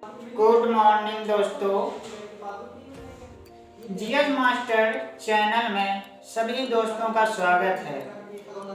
Good morning दोस्तों। GS master channel में सभी दोस्तों का स्वागत है।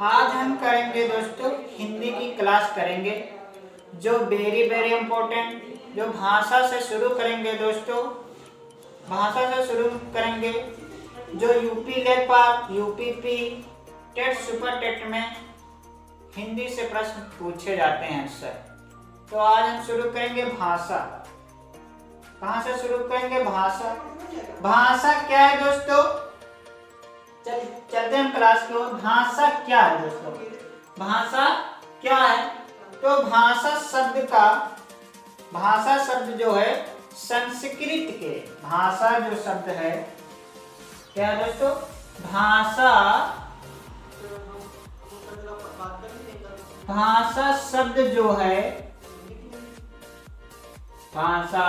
आज हम करेंगे दोस्तों हिंदी की क्लास करेंगे जो वेरी इम्पोर्टेंट, जो भाषा से शुरू करेंगे दोस्तों। भाषा से शुरू करेंगे जो यूपी लेखपाल, यूपीपी, टेट, सुपर टेट में हिंदी से प्रश्न पूछे जाते हैं अक्सर। तो आज हम शुरू करेंगे भाषा। कहाँ से शुरू करेंगे? भाषा। भाषा क्या है दोस्तों? चलते हैं क्लास को। भाषा क्या है दोस्तों? भाषा क्या है? तो भाषा शब्द जो है संस्कृत के, भाषा जो शब्द है क्या है दोस्तों? भाषा शब्द जो है, भाषा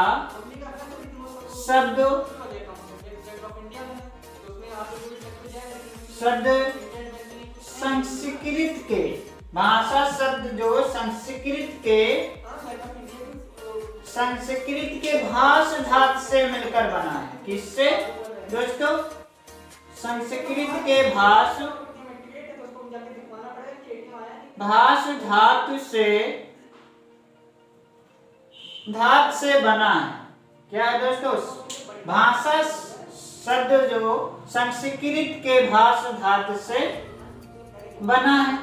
शब्द संस्कृत के, भाषा शब्द जो संस्कृत के भाष धातु से मिलकर बना है। किससे दोस्तों? संस्कृत के भाष धातु से बना है। क्या है दोस्तों? भाषा शब्द जो संस्कृत के भाष धातु से बना है।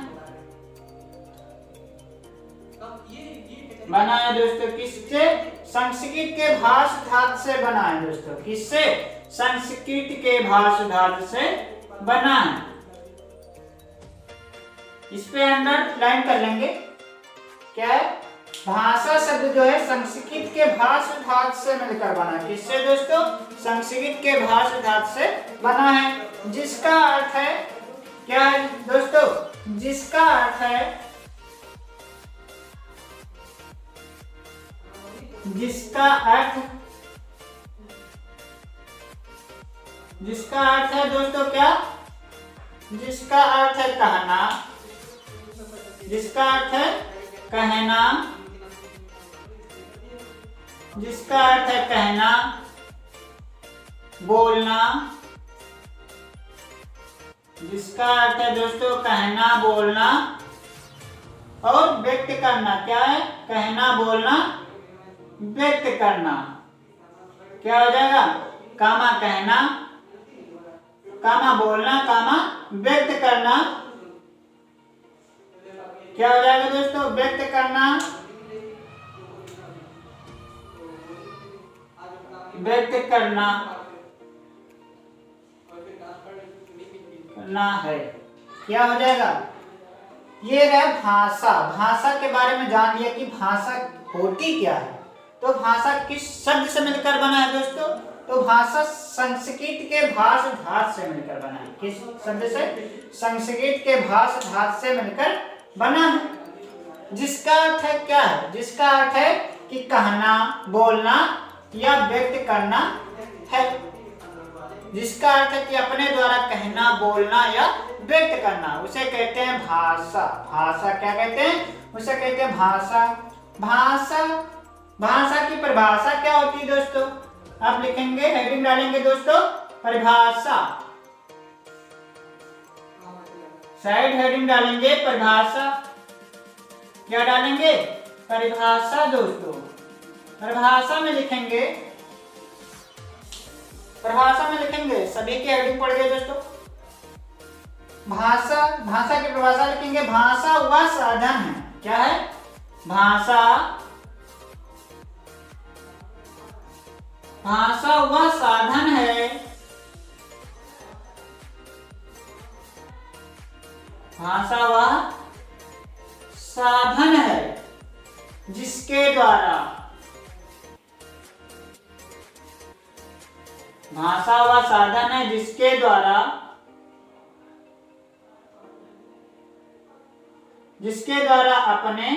बना है दोस्तों किससे? संस्कृत के भाष धातु से बना है दोस्तों। किससे? संस्कृत के भाष धातु से बना है। इस पे अंडरलाइन कर लेंगे। क्या है? भाषा शब्द जो है संस्कृत के भाष धातु से मिलकर बना है। किससे दोस्तों? संस्कृत के भाष धातु से बना है। जिसका अर्थ है क्या है दोस्तों? जिसका अर्थ है दोस्तों क्या? जिसका अर्थ है कहना। जिसका अर्थ है कहना। जिसका अर्थ है कहना, बोलना। जिसका अर्थ है दोस्तों कहना, बोलना और व्यक्त करना। क्या है? कहना, बोलना, व्यक्त करना। क्या हो जाएगा? कामा कहना, कामा बोलना, कामा व्यक्त करना। क्या हो जाएगा दोस्तों? व्यक्त करना, व्यक्त करना है। क्या हो जाएगा? ये रहा भाषा। भाषा के बारे में जान लिया कि भाषा होती क्या है। तो भाषा किस शब्द से मिलकर बना है दोस्तों? तो भाषा संस्कृत के भाष धातु से मिलकर बना है। किस शब्द से? संस्कृत के भाष धातु से मिलकर बना है। जिसका अर्थ है क्या है? जिसका अर्थ है कि कहना, बोलना या व्यक्त करना है। जिसका अर्थ है कि अपने द्वारा कहना, बोलना या व्यक्त करना, उसे कहते हैं भाषा। भाषा क्या कहते हैं? उसे कहते हैं भाषा। भाषा की परिभाषा क्या होती है दोस्तों? आप लिखेंगे, हेडिंग डालेंगे दोस्तों परिभाषा। साइड हेडिंग डालेंगे परिभाषा। क्या डालेंगे? परिभाषा दोस्तों। परिभाषा में लिखेंगे, सभी की हेडिंग पढ़ गए दोस्तों। भाषा की परिभाषा लिखेंगे। भाषा वह साधन है। क्या है? भाषा वह साधन है। भाषा वह साधन है जिसके द्वारा, भाषा वह साधन है जिसके द्वारा अपने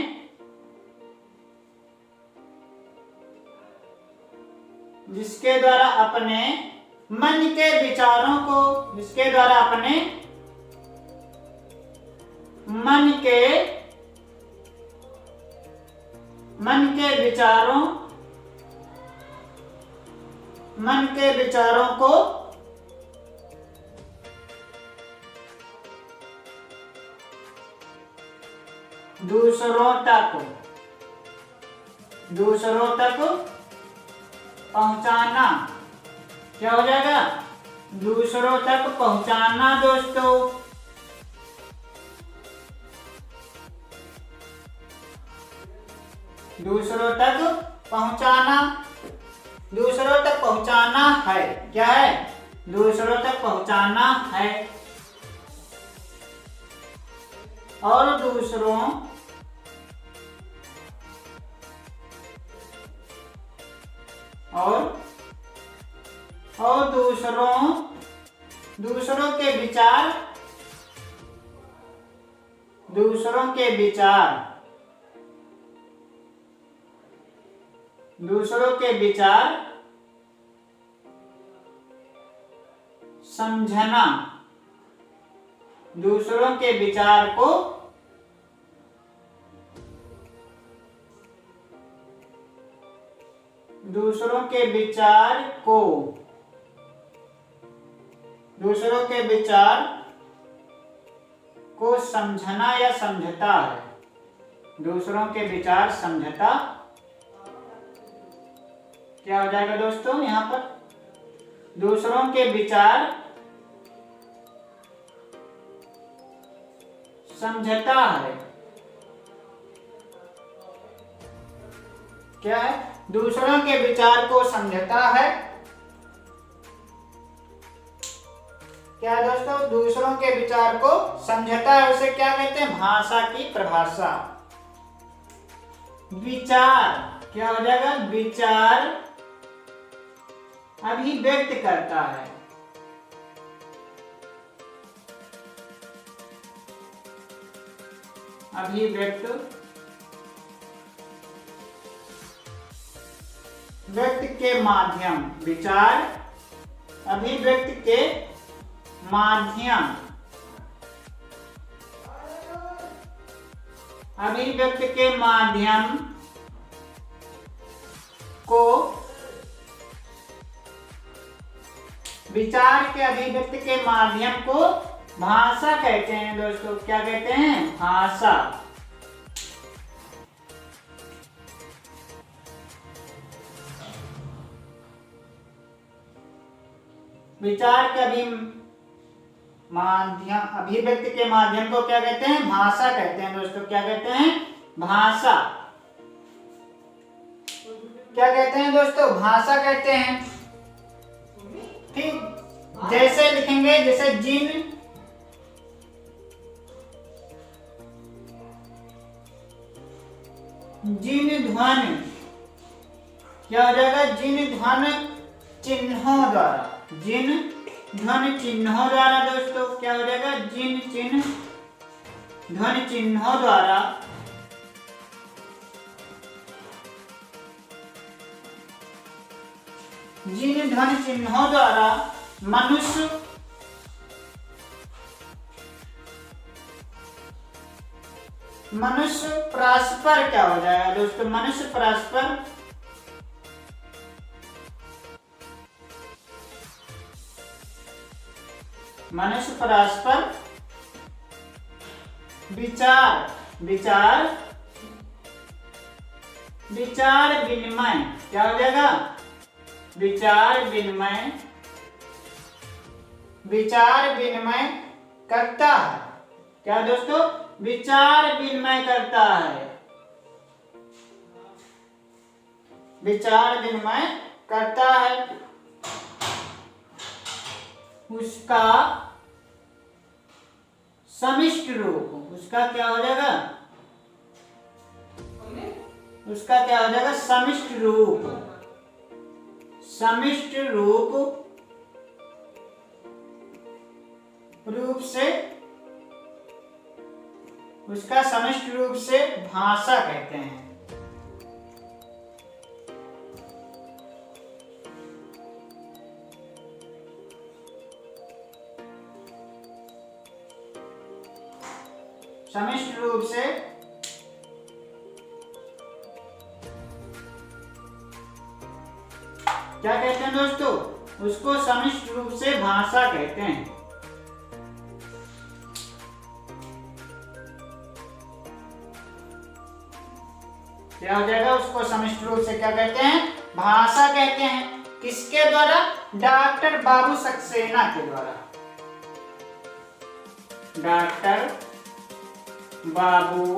मन के विचारों को, मन के विचारों मन के विचारों को दूसरों तक पहुंचाना। क्या हो जाएगा? दूसरों तक पहुंचाना दोस्तों। दूसरों तक पहुंचाना, दूसरों तक पहुंचाना है। क्या है? दूसरों तक पहुंचाना है। और दूसरों दूसरों के विचार, समझना। दूसरों के विचार को समझना या समझता है। दूसरों के विचार समझता। क्या हो जाएगा दोस्तों यहाँ पर? दूसरों के विचार समझता है। क्या है? दूसरों के विचार को समझता है। क्या दोस्तों? दूसरों के विचार को समझता है। उसे क्या कहते हैं? भाषा की परिभाषा। विचार क्या हो जाएगा? विचार अभिव्यक्त करता है। व्यक्त के माध्यम। विचार अभिव्यक्त के माध्यम, को विचार के अभिव्यक्ति के माध्यम को भाषा कहते हैं दोस्तों। क्या कहते हैं? भाषा। विचार के अभिव्यक्ति के माध्यम को क्या कहते हैं? भाषा कहते हैं दोस्तों। क्या कहते हैं? भाषा। क्या कहते हैं दोस्तों? भाषा कहते हैं। ठीक, जैसे लिखेंगे, जैसे जिन ध्वनि। क्या हो जाएगा? जिन ध्वनि चिन्हों द्वारा। जिन ध्वनि चिन्हों द्वारा दोस्तों। क्या हो जाएगा? जिन ध्वनि चिन्हों द्वारा मनुष्य परस्पर। क्या हो जाएगा दोस्तों? मनुष्य परस्पर विचार विनिमय। क्या हो जाएगा? विचार विनिमय करता है। क्या दोस्तों? विचार विनिमय करता है। विचार विनिमय करता है। उसका समिष्ट रूप। उसका क्या हो जाएगा? उसका क्या हो जाएगा? समिष्ट रूप से उसका समिष्ट रूप से भाषा कहते हैं। समिष्ट रूप से क्या कहते हैं दोस्तों? उसको समिष्ट रूप से भाषा कहते हैं। क्या हो जाएगा? उसको समिष्ट रूप से क्या कहते हैं? भाषा कहते हैं। किसके द्वारा? डॉक्टर बाबू सक्सेना के द्वारा। डॉक्टर बाबू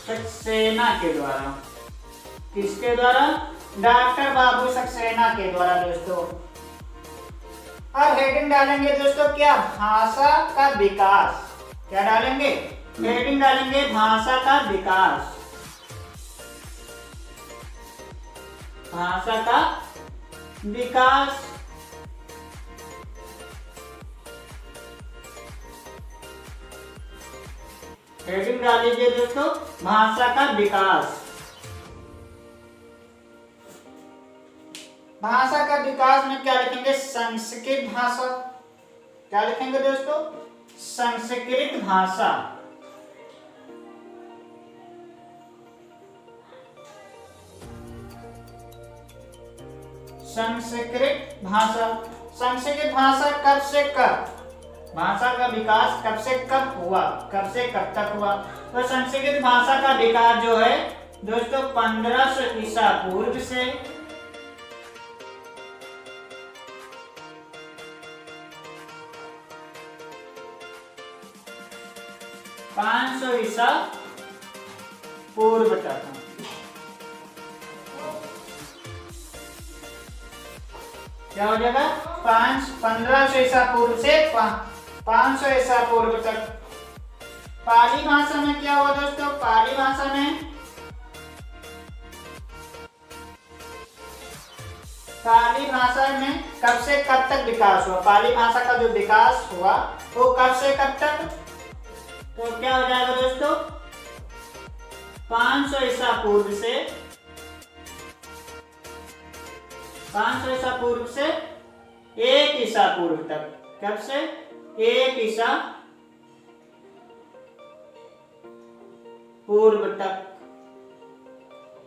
सक्सेना के द्वारा। किसके द्वारा? डॉक्टर बाबू सक्सेना के द्वारा दोस्तों। और हेडिंग डालेंगे दोस्तों क्या? भाषा का विकास। क्या डालेंगे? हेडिंग डालेंगे भाषा का विकास। भाषा का विकास। हेडिंग डाल लीजिए दोस्तों भाषा का विकास। भाषा का विकास में क्या लिखेंगे? संस्कृत भाषा। क्या लिखेंगे दोस्तों? संस्कृत भाषा। संस्कृत भाषा। संस्कृत भाषा कब से कब? भाषा का विकास कब से कब हुआ? कब से कब तक हुआ? तो संस्कृत भाषा का विकास जो है दोस्तों 1500 ईसा पूर्व से 500 ईसा पूर्व तक। क्या हो जाएगा? 1500 ईसा पूर्व से 500 ईसा पूर्व तक। पाली भाषा में क्या हुआ दोस्तों? पाली भाषा में कब से कब तक विकास हुआ? पाली भाषा का जो विकास हुआ वो कब से कब तक? तो क्या हो जाएगा दोस्तों? 500 ईसा पूर्व से 500 ईसा पूर्व से 1 ईसा पूर्व तक। कब से? 1 ईसा पूर्व तक।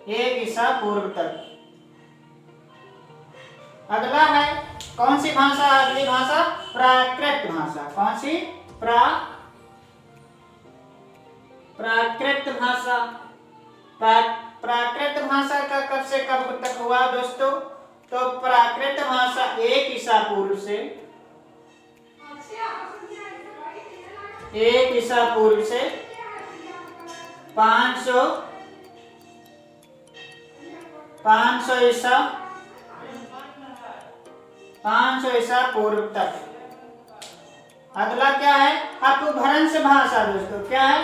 1 ईसा पूर्व तक। अगला है कौन सी भाषा? अगली भाषा प्राकृत भाषा। कौन सी? प्राकृत भाषा। प्राकृत भाषा का कब से कब तक हुआ दोस्तों? तो प्राकृत भाषा 1 ईसा पूर्व से 1 ईसा पूर्व से 500 ईसा पूर्व तक। अगला क्या है? अपभ्रंश भाषा दोस्तों। क्या है?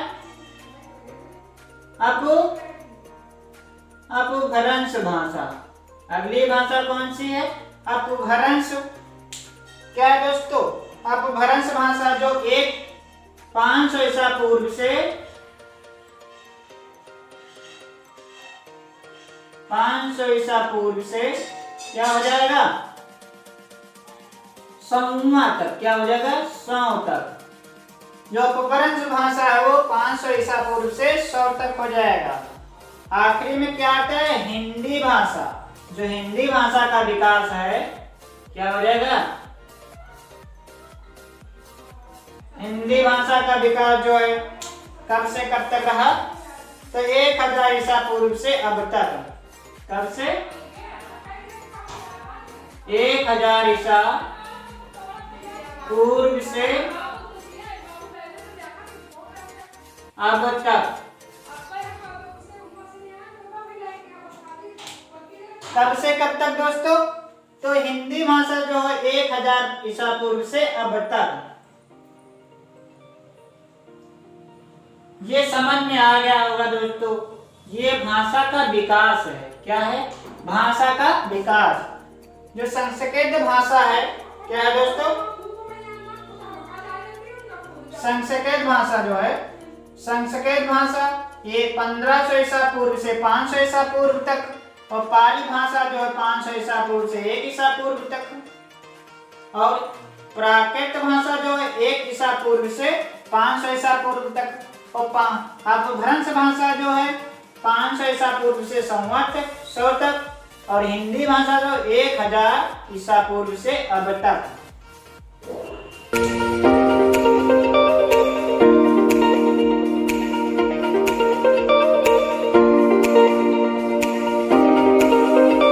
अपभ्रंश भाषा। अगली भाषा कौन सी है? अपभ्रंश। क्या है दोस्तों? अपभ्रंश भाषा जो 500 ईसा पूर्व से 500 ईसा पूर्व से क्या हो जाएगा? 100वां तक। क्या हो जाएगा? 100 तक। जो अपभ्रंश भाषा है वो 500 ईसा पूर्व से 100 तक हो जाएगा। आखिरी में क्या आता है? हिंदी भाषा। जो हिंदी भाषा का विकास है क्या हो जाएगा? हिंदी भाषा का विकास जो है कब से कब तक रहा? तो 1000 ईसा पूर्व से अब तक। कब से? 1000 ईसा पूर्व से अब तक। कब से कब तक दोस्तों? तो हिंदी भाषा जो है 1000 ईसा पूर्व से अब तक। ये समझ में आ गया होगा दोस्तों। ये भाषा का विकास है। क्या है? भाषा का विकास। जो संस्कृत भाषा है क्या है दोस्तों? संस्कृत भाषा जो है, संस्कृत भाषा ये 1500 ईसा पूर्व से 500 ईसा पूर्व तक, और पाली भाषा जो है 500 ईसा पूर्व से 1 ईसा पूर्व तक, और प्राकृत भाषा जो है 1 ईसा पूर्व से 500 ईसा पूर्व तक, और अपभ्रंश भाषा जो है 500 ईसा पूर्व से संवत 100 तक, और हिंदी भाषा तो 1000 ईसा पूर्व से अब तक।